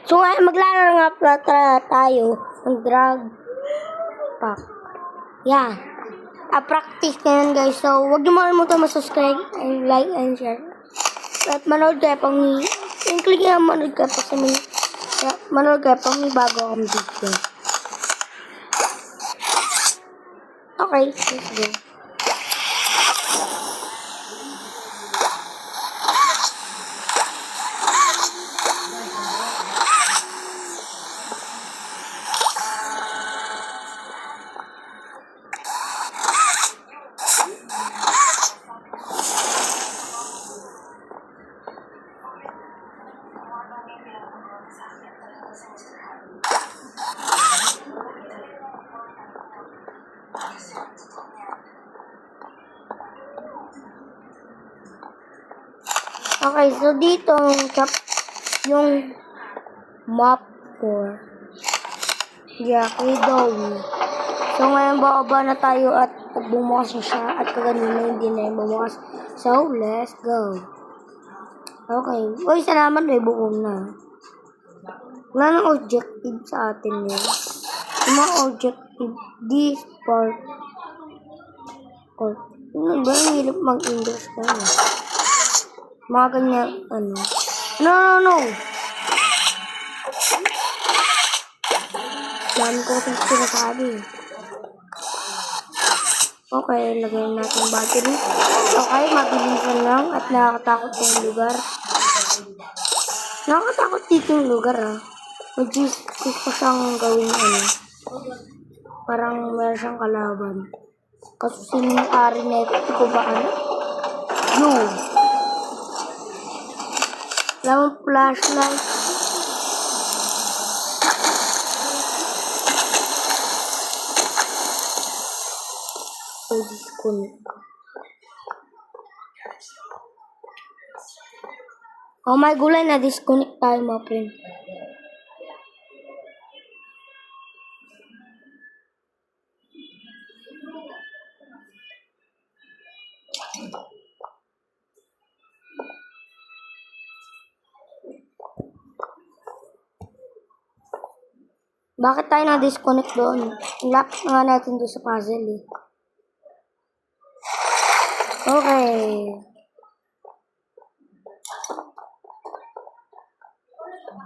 So ngayon maglaro nga pala tayo ng drag pack. Yan. Practice na yan guys. So huwag niyo makalimutan mag-subscribe and like and share. At manood kayo pang click nga manood kayo pa sa manood kayo pang may bago akong video. Okay, let's go. Okay, so dito yung map for Jackie Dowie. So ngayon bababa na tayo at bumukas na siya at kaganina hindi na yung bumukas. So let's go. Okay. Uy, salamat may buong na. Wala nang objective sa atin yun. Yung mga objective, this part. Ano ba yung hirap mag-English na yun? Mga ganyan, ano. No. Dami ko kasi sinasabi. Okay, lagyan natin yung battery. Okay, mabilisan lang at nakakatakot yung lugar. Nakakatakot dito yung lugar, ah. Gusto ko siyang gawin, ano. Parang meron siyang kalaban. Kasi sinunari na ito ko ba, ano? No. Lamang flashlight. So, disconnect. Oh my gulay, na-disconnect tayo mga friend. Bakit tayo na-disconnect doon? Lock nga natin doon sa puzzle eh. Okay.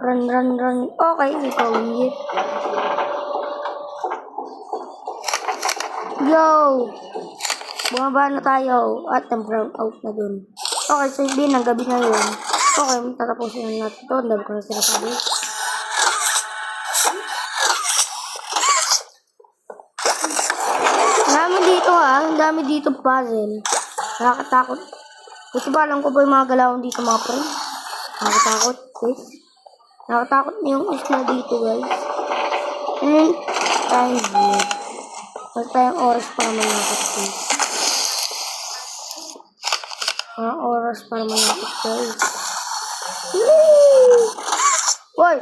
Run. Okay, ikaw yun. Yo! Bumaba na tayo at brown out na doon. Okay, so hindi na, gabi na yun. Okay, tatapusin na natin ito. Ang dami ko na sinasabi. Ang dami dito puzzle. Nakakatakot. Gusto ba alam ko ba yung mga galawang dito mga friend? Nakakatakot, guys. Nakakatakot na yung isla dito, guys. And time here. Wala tayong oras para manakot, guys. Mga oras para manakot, guys. Woy!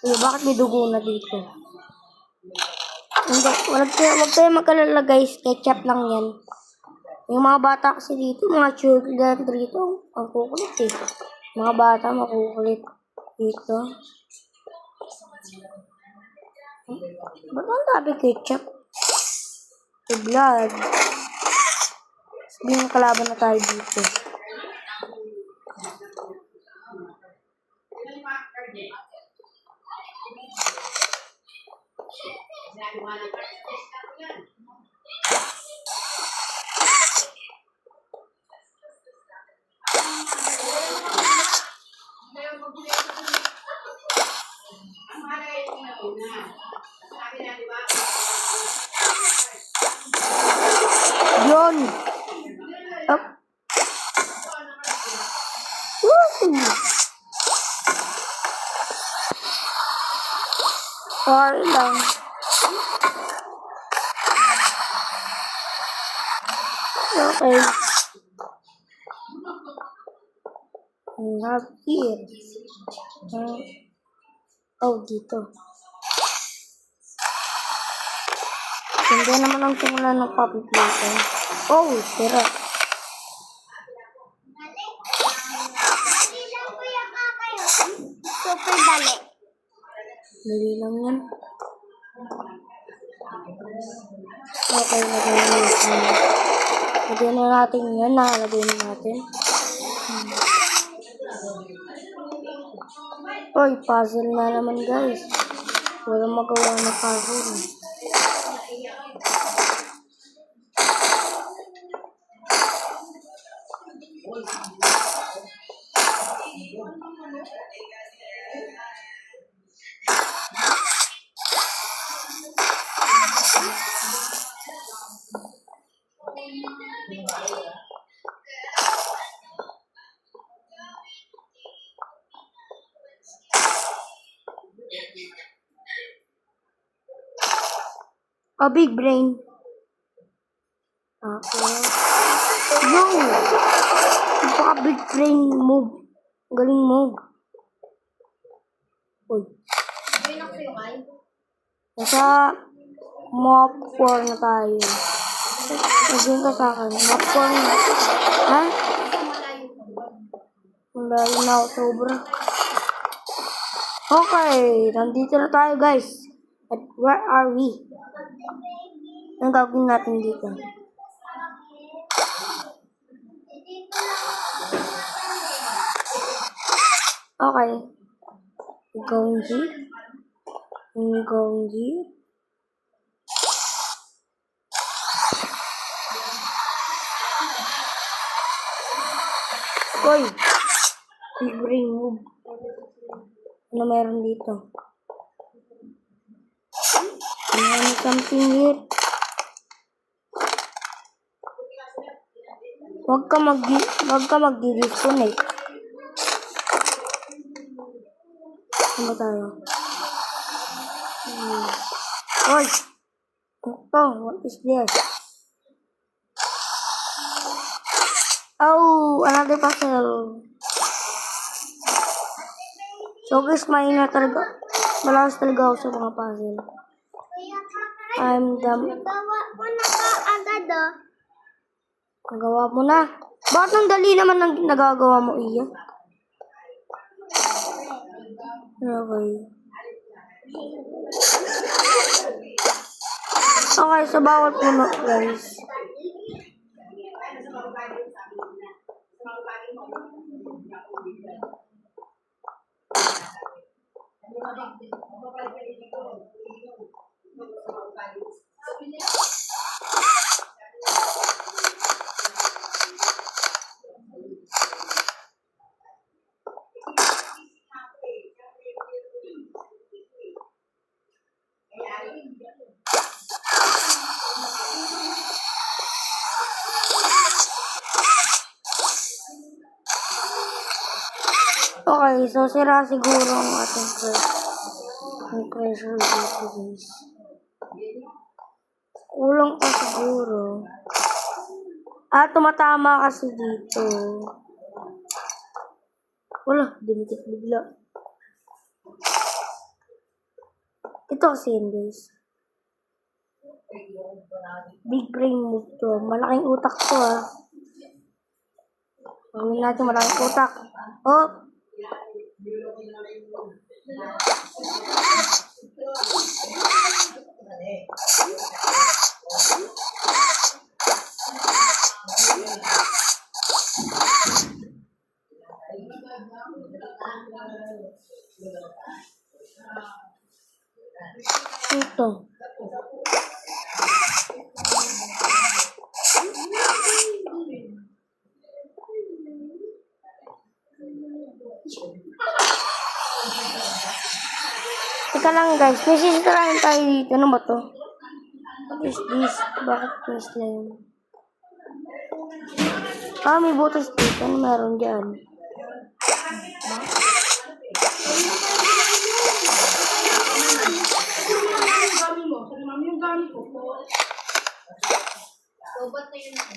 Bakit may dugo na dito? Hindi, wag tayo magkalala guys, ketchup lang yan. Yung mga bata kasi dito, mga children dito, ang kukulit eh. Mga bata makukulit dito. Ba't ang tabi ketchup? The blood. Sabihin kalaban na tayo dito. Yun. Up. Sorry lang. Okay. I have here. Dito. Hindi naman ang simula ng puppy playtime. Tira. Super dali. Dali lang yan. Okay, lagyan na natin yan. Nakalagay na natin. Oy, puzzle na naman guys. Walang magawa na puzzle. A big brain. Okay. Yo! Baka big brain move. Galing mo. Uy. Nasa mop 4 na tayo. Naging ka sa akin. Mop 4 na. Ha? Malayo na ako sobra. Okay. Nandito na tayo guys. At where are we? Ang gagawin natin dito? Okay. Going here. Going here. Oy! Big brain move. Ano meron dito? Ano something here? Huwag ka mag-disconnect. Ano ba tayo? Oy! Ito, what is this? Oh, another puzzle. So guys, malakas talaga ako sa mga puzzle. I'm the... Nagawa mo na ka agad oh. Nagawa mo na? Bakit ang dali naman ang nagagawa mo, Iya? Okay. Okay, sa bawat puno, guys. Okay, so sira siguro ang ating pressure dito, guys. Kulang pa siguro. Tumatama kasi dito. Wala, dinitik bigla. Ito kasi yun, guys. Big brain move to. Malaking utak to, ha. Gawin natin malaking utak. Oh! Ito. Teka lang guys, may sisirahin tayo dito. Ano ba to? What is this? Bakit this lang? May butas dito. Ano meron dyan? Yung gamit ko po. Robot na yun ako.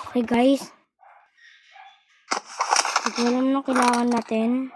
Okay guys. Ito alam na kailangan natin.